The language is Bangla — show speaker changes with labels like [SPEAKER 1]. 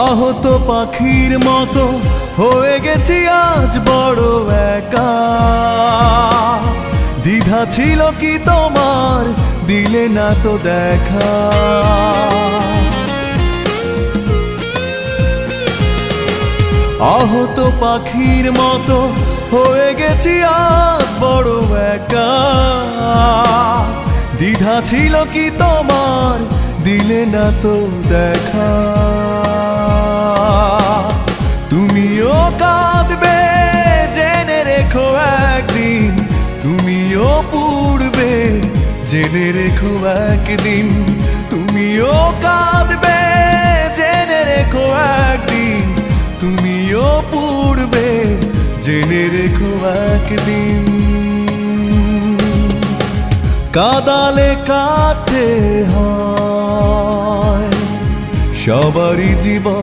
[SPEAKER 1] আহত পাখির মতো হয়ে গেছি আজ বড় একা। দ্বিধা ছিল কি তোমার, দিলে না তো দেখা। আহত পাখির মতো হয়ে গেছি আজ বড় একা। দ্বিধা ছিল কি তোমার, দিলে না তো দেখা। তুমিও কাঁদবে জেনে রেখো একদিন, তুমিও পুড়বে জেনে রেখো একদিন। তুমিও কাঁদবে জেনে রেখো একদিন, তুমিও পুড়বে জেনে রেখো একদিন। কাঁদালে কাঁদতে হয় সবারই জীবন।